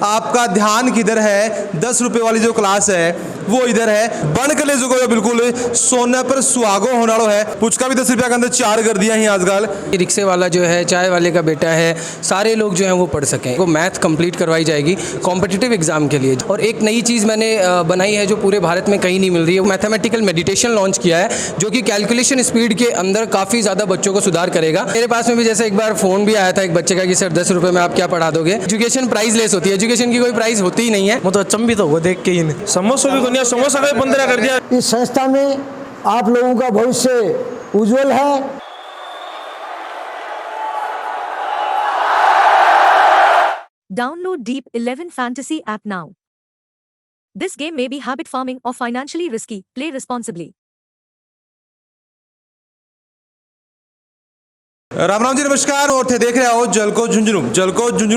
आपका ध्यान किधर है? 10 रुपए वाली जो क्लास है वो इधर है। बन के ले जो बिल्कुल सोने पर सुहागो होने वाला है। पुचका भी 10 रुपया के अंदर 4 कर दिया है आजकल। रिक्शे वाला जो है, चाय वाले का बेटा है, सारे लोग जो हैं वो पढ़ सकें। वो मैथ कंप्लीट करवाई जाएगी कॉम्पिटिटिव एग्जाम के लिए। और एक नई चीज़ मैंने बनाई है जो पूरे भारत में कहीं नहीं मिल रही है। मैथमेटिकल मेडिटेशन लॉन्च किया है जो कि कैलकुलेशन स्पीड के अंदर काफ़ी ज़्यादा बच्चों को सुधार करेगा। मेरे पास में भी जैसे एक बार फ़ोन भी आया था एक बच्चे का कि सर 10 रुपये में आप क्या पढ़ा दोगे। एजुकेशन प्राइस लेस होती है, एजुकेशन की कोई प्राइस होती ही नहीं है। वो तो अचंभित हो देख के ही। समोसा भी बनिया, समोसा का 15 कर दिया। इस संस्था में आप लोगों का भविष्य उज्जवल है। Download Deep 11 Fantasy app now. This game may be habit forming or financially risky. Play responsibly. Ram Ram ji, नमस्कार। और थे देख रहे हो जलको झुंझुनू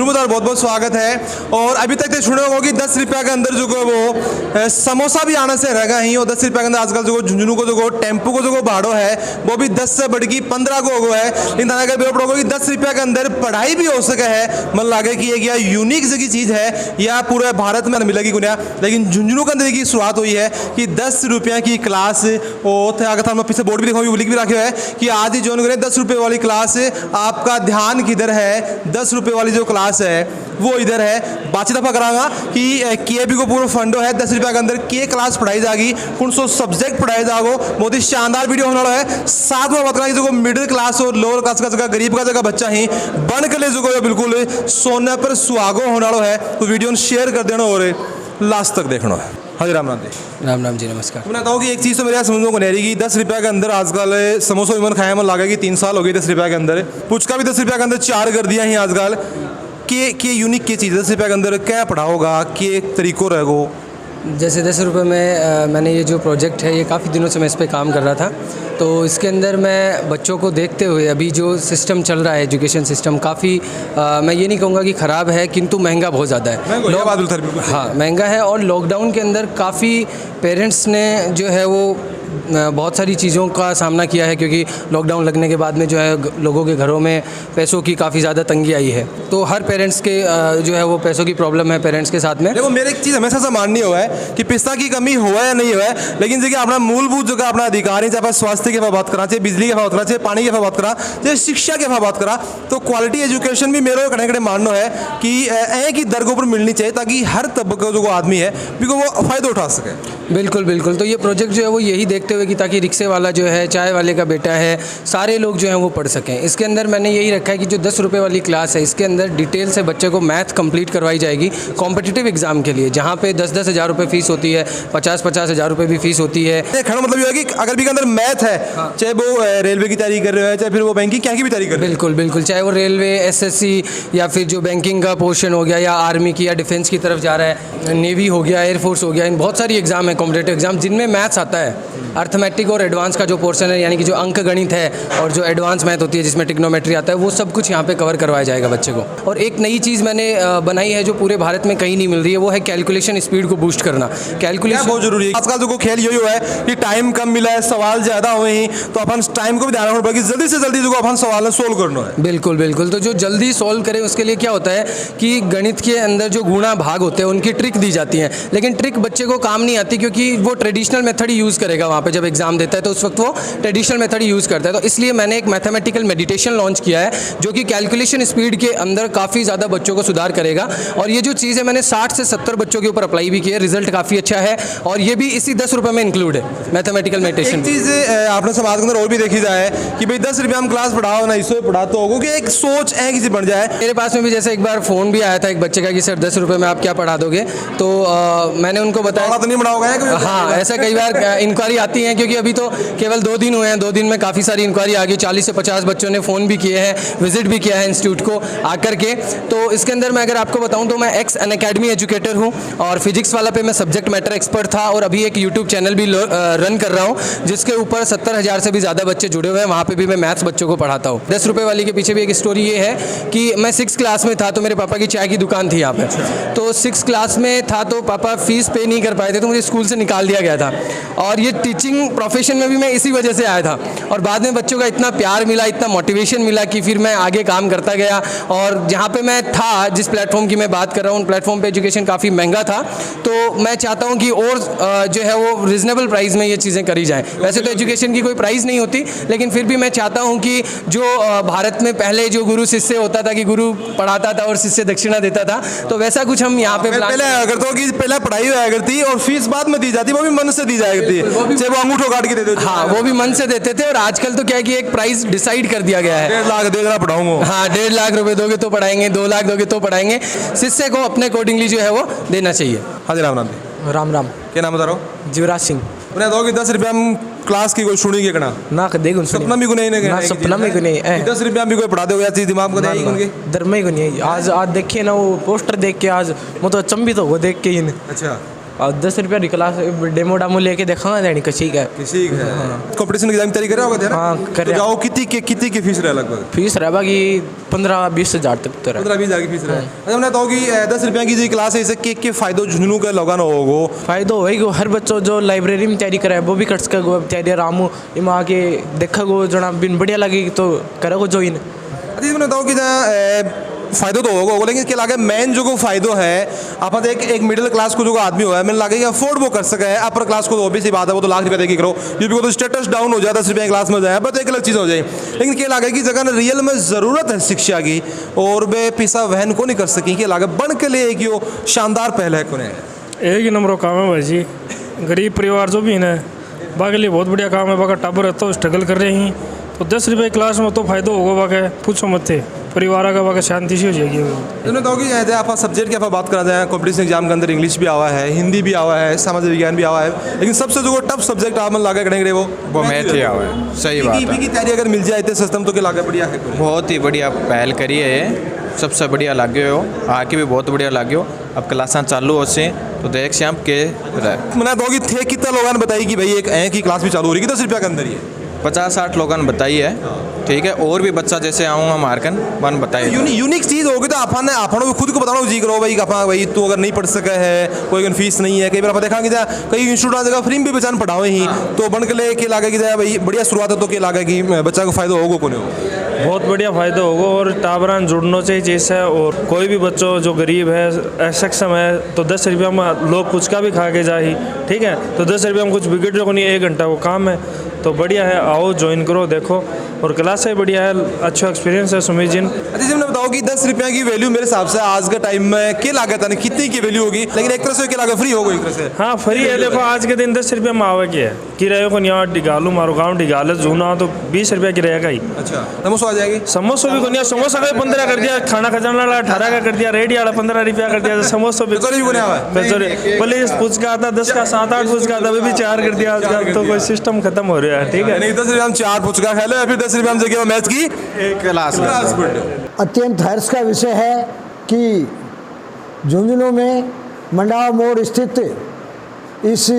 में बहुत बहुत स्वागत है। और अभी तक तो सुने होगा कि 10 रुपया के अंदर जो वो समोसा भी आने से रहेगा ही। और 10 रुपया के अंदर आजकल जो झुंझुनू को जो टेम्पो को जो भाड़ो है वो भी 10 से बढ़ की 15 को हो गया है। लेकिन अगर पड़ोगे कि 10 रुपया के अंदर पढ़ाई भी हो सके है। मन लागे कि एक यह यूनिक जगह चीज़ है या पूरे भारत में मिलेगी गुनिया। लेकिन झुंझुनू के अंदर की शुरुआत हुई है कि 10 रुपया की क्लास अगर था पीछे बोर्ड भी लिखा लिख भी रखे है कि आज ही ज्वाइन करें 10 रुपये वाली क्लास। आपका ध्यान किधर है? 10 रुपए वाली जो क्लास है वो इधर है। बातचीत दफा करांगा कि केबी को पूरा फंडो है 10 रुपया के अंदर के क्लास पढ़ाई जाएगी, कौन सो सब्जेक्ट पढ़ाई जाओ। बहुत ही शानदार वीडियो होने वाला है। साथ में बात करेंगे जो मिडिल क्लास और लोअर क्लास का जगह गरीब का जगह बच्चा ही बन के ले जो बिल्कुल सोने पर सुहागो होने वाला है। तो वीडियो शेयर कर देना और लास्ट तक देखना है। हाँ जी, राम राम जी। राम राम जी, नमस्कार। मैं बताऊँ कि एक चीज़ तो मेरे यहाँ समझने को नहीं रही कि 10 रुपया के अंदर आजकल समोसा विमन खाया मन लगा कि 3 साल हो गए 10 रुपया के अंदर। पुचका भी 10 रुपया के अंदर 4 कर दिया है आजकल। के यूनिक की चीज़ 10 रुपया के अंदर क्या पढ़ाओगा, के तरीक़ों रहेगो? जैसे 10 रुपये में मैंने ये जो प्रोजेक्ट है ये काफ़ी दिनों से मैं इस पर काम कर रहा था। तो इसके अंदर मैं बच्चों को देखते हुए अभी जो सिस्टम चल रहा है एजुकेशन सिस्टम काफ़ी मैं ये नहीं कहूँगा कि ख़राब है, किंतु महंगा बहुत ज़्यादा है। हाँ, महंगा है। और लॉकडाउन के अंदर काफ़ी पेरेंट्स ने जो है वो बहुत सारी चीज़ों का सामना किया है क्योंकि लॉकडाउन लगने के बाद में जो है लोगों के घरों में पैसों की काफ़ी ज़्यादा तंगी आई है। तो हर पेरेंट्स के जो है वो पैसों की प्रॉब्लम है पेरेंट्स के साथ में। देखो, मेरे एक चीज़ हमेशा से माननी हुआ है कि पैसा की कमी हुआ या नहीं हुआ है, लेकिन जगह अपना मूलभूत जगह अपना अधिकार है, चाहे स्वास्थ्य की बात करा, चाहे बिजली की बात करा, चाहे पानी की बात करा, चाहे शिक्षा की बात करा, तो क्वालिटी एजुकेशन भी मेरे कड़े कड़े मानना है कि एक ही दर के ऊपर मिलनी चाहिए ताकि हर तबके जो आदमी है वो फ़ायदा उठा सके। बिल्कुल बिल्कुल। तो ये प्रोजेक्ट जो है वो यही देखते हुए कि ताकि रिक्शे वाला जो है, चाय वाले का बेटा है, सारे लोग जो हैं वो पढ़ सकें। इसके अंदर मैंने यही रखा है कि जो 10 रुपये वाली क्लास है इसके अंदर डिटेल से बच्चे को मैथ कंप्लीट करवाई जाएगी कॉम्पिटिटिव एग्जाम के लिए, जहाँ पे 10-10 हज़ार रुपये फीस होती है, 50-50 हज़ार रुपये भी फीस होती है। खड़ा मतलब ये है कि अगर भी के अंदर मैथ है, चाहे वो रेलवे की तैयारी कर रहे हो चाहे फिर वो बैंकिंग क्या की भी तैयारी कर रहे हो। बिल्कुल बिल्कुल, चाहे वो रेलवे, एसएससी या फिर जो बैंकिंग का पोर्शन हो गया या आर्मी की या डिफेंस की तरफ जा रहा है, नेवी हो गया, एयरफोर्स हो गया, इन बहुत सारी एग्जाम है कॉम्पिटिटिव एग्जाम जिनमें मैथ्स आता है। अर्थमेटिक और एडवांस का जो पोर्शन है यानी कि जो अंक गणित है और जो एडवांस मैथ होती है जिसमें ट्रिग्नोमेट्री आता है, वो सब कुछ यहाँ पे कवर करवाया जाएगा बच्चे को। और एक नई चीज़ मैंने बनाई है जो पूरे भारत में कहीं नहीं मिल रही है, वो है कैलकुलेशन स्पीड को बूस्ट करना। कैलकुलेशन बहुत जरूरी है। आजकल जो खेल यही हुआ है कि टाइम कम मिला है, सवाल ज़्यादा हुए हैं, तो अपन टाइम को भी ध्यान रखना पड़ेगा कि जल्दी से जल्दी जो अपन सवाल सोल्व करना है। बिल्कुल बिल्कुल। तो जो जल्दी सोल्व करें उसके लिए क्या होता है कि गणित के अंदर जो गुणा भाग होते हैं उनकी ट्रिक दी जाती है, लेकिन ट्रिक बच्चे को काम नहीं आती क्योंकि वो ट्रेडिशनल मेथड ही यूज़ करेगा वहाँ पे जब एग्जाम देता है, तो उस वक्त वो ट्रेडिशनल मेथड यूज़ करता है। तो इसलिए मैंने एक मैथमेटिकल मेडिटेशन लॉन्च किया है जो कि कैलकुलेशन स्पीड के अंदर काफ़ी ज़्यादा बच्चों को सुधार करेगा। और ये जो चीज़ है मैंने 60 से 70 बच्चों के ऊपर अप्लाई भी की है, रिजल्ट काफ़ी अच्छा है। और ये भी इसी 10 रुपये में इंक्लूड है मैथमेटिकल मेडिटेशन। चीज़ आपने समाज के अंदर और भी देखी जाए कि भाई 10 रुपये हम क्लास पढ़ाओ ना इससे पढ़ा तो होगा कि एक सोच है किसी बन जाए। मेरे पास में भी जैसे एक बार फ़ोन भी आया था एक बच्चे का कि सर 10 रुपये में आप क्या पढ़ा दोगे। तो मैंने उनको बताया तो नहीं पढ़ाओगे। हाँ, ऐसा कई बार इंक्वायरी आती है क्योंकि अभी तो केवल 2 दिन हुए हैं, 2 दिन में काफ़ी सारी इंक्वायरी आ गई। 40 से 50 बच्चों ने फ़ोन भी किए हैं, विजिट भी किया है इंस्टीट्यूट को आकर के। तो इसके अंदर मैं अगर आपको बताऊं तो मैं एक्स अनअकैडमी एजुकेटर हूं और फिजिक्स वाला पे मैं सब्जेक्ट मैटर एक्सपर्ट था और अभी एक यूट्यूब चैनल भी रन कर रहा हूं जिसके ऊपर 70,000 से भी ज़्यादा बच्चे जुड़े हुए हैं। वहाँ पर भी मैं मैथ्स बच्चों को पढ़ाता हूँ। 10 रुपये वाली के पीछे भी एक स्टोरी ये है कि मैं 6th क्लास में था तो मेरे पापा की चाय की दुकान थी यहाँ पर। तो 6th क्लास में था तो पापा फीस पे नहीं कर पाए थे तो मुझे स्कूल से निकाल दिया गया था। और ये टीचिंग टीचिंग प्रोफेशन में भी मैं इसी वजह से आया था और बाद में बच्चों का इतना प्यार मिला, इतना मोटिवेशन मिला कि फिर मैं आगे काम करता गया। और जहाँ पे मैं था, जिस प्लेटफॉर्म की मैं बात कर रहा हूँ, उन प्लेटफॉर्म पे एजुकेशन काफ़ी महंगा था, तो मैं चाहता हूँ कि और जो है वो रिजनेबल प्राइस में ये चीज़ें करी जाएँ। वैसे तो एजुकेशन की कोई प्राइस नहीं होती, लेकिन फिर भी मैं चाहता हूँ कि जो भारत में पहले जो गुरु शिष्य होता था कि गुरु पढ़ाता था और शिष्य दक्षिणा देता था, तो वैसा कुछ हम यहाँ पे पहले आया करता हूँ कि पहले पढ़ाई होया करती और फीस बाद में दी जाती, वो भी मन से दी जाया करती, चाहे वो अंगूठो काट के दे देते। हाँ, वो भी मन से देते थे। और आजकल तो क्या है कि एक प्राइस डिसाइड कर दिया गया है, 1.5 लाख देगा पढ़ाऊंगा। हाँ, 1.5 लाख रुपए दोगे तो पढ़ाएंगे, 2 लाख दोगे तो पढ़ाएंगे। शिष्य को अपने अकॉर्डिंगली जो है वो देना चाहिए। हाँ जी, राम राम जी। राम राम। क्या नाम बता रहा हूँ? जीवराज सिंह। उन्हें दो कि 10 रुपया हम क्लास की कोई सुनी के कना ना देख सपना भी गुने नहीं ना सपना में को नहीं 10 रुपया भी कोई पढ़ा दे या चीज दिमाग में नहीं उनके धर्म ही को नहीं। आज देखिए ना वो पोस्टर देख के आज मैं तो अचंभित हो देख के ही। अच्छा, और 10 रुपया क्लास डेमो डामो लेके देखा देनी किसी का कंपटीशन एग्जाम तैयारी कर रहा हाँ, कर रहा। जाओ कितनी की फीस रहे लगभग? फीस रहा बाकी 15-20 हज़ार तक तो 15-20 हज़ार की फीस रहे। अच्छा, मैंने तो कि 10 रुपया की जो क्लास है इसे के फायदो झुंझुनू का लगाना होगा फायदा होगा। हर बच्चों जो लाइब्रेरी में तैयारी करे वो भी कर सके तैयारी आराम इमा आके देखा गो जना बिन बढ़िया लगेगी तो करेगो ज्वाइन। अच्छा, मैंने तो कि फायदा तो होगा, लेकिन क्या लगे मेन जो फायदो है आप एक मिडिल क्लास को जो आदमी हुआ है मैंने लगे कि अफोर्ड वो कर सके है। अपर क्लास को तो ऑब्वियसली बात है, वो तो लाख रुपया देखी करो, यूपी को तो स्टेटस डाउन हो जाए 10 रुपये क्लास में जाए, बट एक अलग चीज़ हो जाए। लेकिन क्या लगे कि जगह रियल में ज़रूरत है शिक्षा की और वे पैसा वहन को नहीं कर सकी, क्या लगे बन के लिए एक यो शानदार पहल है कोने एक ही नंबर काम है भाई जी। गरीब परिवार जो भी है ना बाकी लिए बहुत बढ़िया काम है। बाका टाबर रहता हो स्ट्रगल कर रहे हैं तो 10 रुपये क्लास में तो फायदा होगा। बाका पूछो मत थे परिवार का बाका शांति से हो जाएगी। इन्होंने तो कि आप सब्जेक्ट की आप बात करा जाए, कॉम्पिटिशन एग्जाम के अंदर इंग्लिश भी आवा है, हिंदी भी आवा है, सामाजिक विज्ञान भी आवा है, लेकिन सबसे जो टफ सब्जेक्ट आप मन लागे करेंगे वो मैथ ही आवा है। सही बात है। की तैयारी अगर मिल जाए इतने सिस्टम तो क्या लागे बढ़िया है। बहुत ही बढ़िया पहल करी है ये, सबसे बढ़िया लागे हो आके भी बहुत बढ़िया लागे हो। अब क्लासा चालू हो से तो देख श्याम के मैंने तो कि थे कितना लोगों ने बताई कि भाई एक की क्लास भी चालू हो रही है 10 रुपया के अंदर ही 50-60 लोगों ने बताई है। ठीक है, और भी बच्चा जैसे आऊँगा मारकन वन बताइए। यूनिक चीज़ होगी तो आपने खुद को बताना जी करो भाई भाई तू अगर नहीं पढ़ सके है कोई अगर फीस नहीं है। कई बार आप देखा कि कई इंस्टीट्यूट जगह फ्री में भी बच्चा पढ़ावे ही तो बन के ले के लागे कि भाई बढ़िया शुरुआत है तो क्या लागे कि बच्चा को फायदा होगा को नहीं बहुत बढ़िया फ़ायदा होगा और टाबरान जुड़ना चाहिए चीज़ है। और कोई भी बच्चों जो गरीब है सक्षम है तो 10 रुपया में लोग पुचका भी खा के जाए। ठीक है, तो 10 रुपया में कुछ बिगड़ रहा नहीं, 1 घंटा वो काम है तो बढ़िया है। आओ ज्वाइन करो देखो और क्लास है बढ़िया है, अच्छा एक्सपीरियंस है सुमित जी। अच्छा जी, मैंने बताओ कि 10 रुपया की वैल्यू मेरे हिसाब से आज के टाइम में क्या लागत है कितनी की वैल्यू होगी, लेकिन एक तरह से क्या लागत फ्री होगा एक तरह से। हाँ फ्री है। देखो आज के दिन 10 रुपये में आवे के है किराए को यहाँ डिगालू मारो गाँव डिगाल जूना तो 20 रुपया की रहेगा ही। अच्छा, समोसा आ जाएगी। समोसा भी को समोसा का 15 कर दिया, खाना खजाना वाला 18 का कर दिया, रेडी वाला 15 रुपया कर दिया, समोसा भी पुलिस पुचका आता 10 का 7-8 पुचका आता भी 4 कर दिया आजकल। तो कोई सिस्टम खत्म हो रहा है। ठीक है, नहीं 10 रुपया हम 4 पुचका खा ले, फिर 10 रुपया हम जगह मैच की एक क्लास। अत्यंत हर्ष का विषय है कि झुंझुनू में मंडावा मोड़ स्थित इस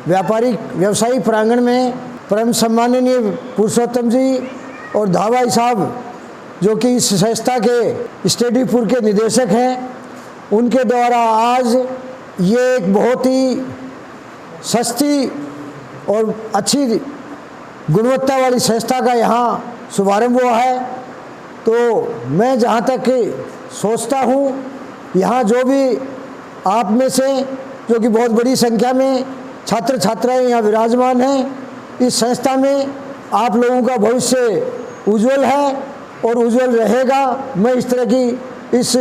व्यवसायिक प्रांगण में परम सम्माननीय पुरुषोत्तम जी और धावाई साहब जो कि इस संस्था के स्टडीपुर के निदेशक हैं, उनके द्वारा आज ये एक बहुत ही सस्ती और अच्छी गुणवत्ता वाली संस्था का यहाँ शुभारंभ हुआ है। तो मैं जहाँ तक सोचता हूँ यहाँ जो भी आप में से जो कि बहुत बड़ी संख्या में छात्र छात्राएं यहाँ विराजमान हैं, इस संस्था में आप लोगों का भविष्य उज्जवल है और उज्जवल रहेगा। मैं इस तरह की इस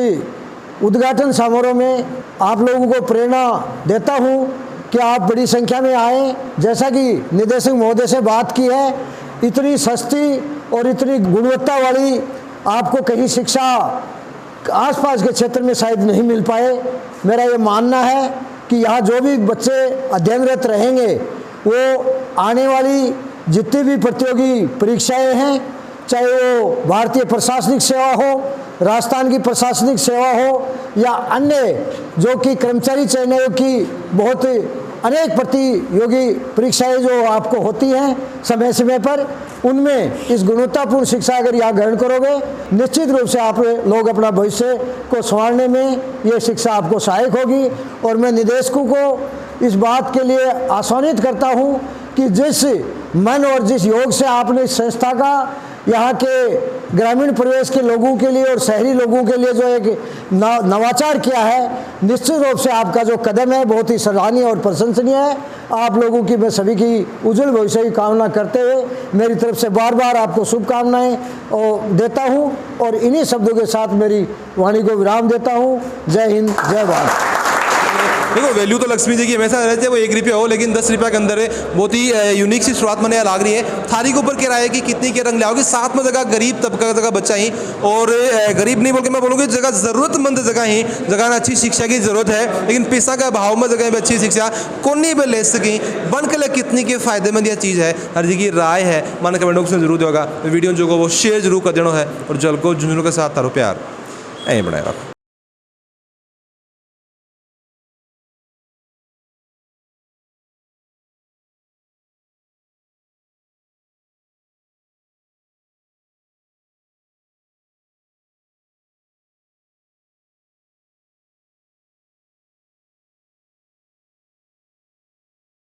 उद्घाटन समारोह में आप लोगों को प्रेरणा देता हूँ कि आप बड़ी संख्या में आएँ। जैसा कि निदेशक महोदय से बात की है, इतनी सस्ती और इतनी गुणवत्ता वाली आपको कहीं शिक्षा आसपास के क्षेत्र में शायद नहीं मिल पाए। मेरा ये मानना है कि यहाँ जो भी बच्चे अध्ययनरत रहेंगे वो आने वाली जितनी भी प्रतियोगी परीक्षाएं हैं, चाहे वो भारतीय प्रशासनिक सेवा हो, राजस्थान की प्रशासनिक सेवा हो या अन्य जो कि कर्मचारी चयन आयोग की बहुत अनेक प्रतियोगी परीक्षाएं जो आपको होती हैं समय समय पर, उनमें इस गुणवत्तापूर्ण शिक्षा अगर यहाँ ग्रहण करोगे निश्चित रूप से आप लोग अपना भविष्य को संवारने में ये शिक्षा आपको सहायक होगी। और मैं निदेशकों को इस बात के लिए आश्वासित करता हूँ कि जिस मन और जिस योग से आपने इस संस्था का यहाँ के ग्रामीण परिवेश के लोगों के लिए और शहरी लोगों के लिए जो एक नवाचार किया है, निश्चित रूप से आपका जो कदम है बहुत ही सराहनीय और प्रशंसनीय है। आप लोगों की मैं सभी की उज्जवल भविष्य की कामना करते हुए मेरी तरफ से बार बार आपको शुभकामनाएं देता हूं और इन्हीं शब्दों के साथ मेरी वाणी को विराम देता हूं। जय हिंद, जय भारत। देखो वैल्यू तो लक्ष्मी जी की हमेशा रहती है, वो 1 रुपया हो लेकिन 10 रुपया के अंदर है। बहुत ही यूनिक सी शुरुआत मैंने लाग रही है। थाली के ऊपर किराए की कितनी के रंग लाओगे, साथ में जगह गरीब तबका जगह बच्चा ही, और गरीब नहीं बोल के मैं बोलूँगी जगह ज़रूरतमंद जगह ही, जगह में अच्छी शिक्षा की ज़रूरत है लेकिन पैसा का अभाव में जगह में अच्छी शिक्षा कौन नहीं ले सकी बन के लिए कितनी के फायदेमंद यह चीज़ है। हर जी की राय है मन कमेंट बॉक्स में जरूर होगा। वीडियो जो वो शेयर जरूर कर देना है और जल को झुंझुनू के साथ तारो प्यार ऐ बनाए रखो।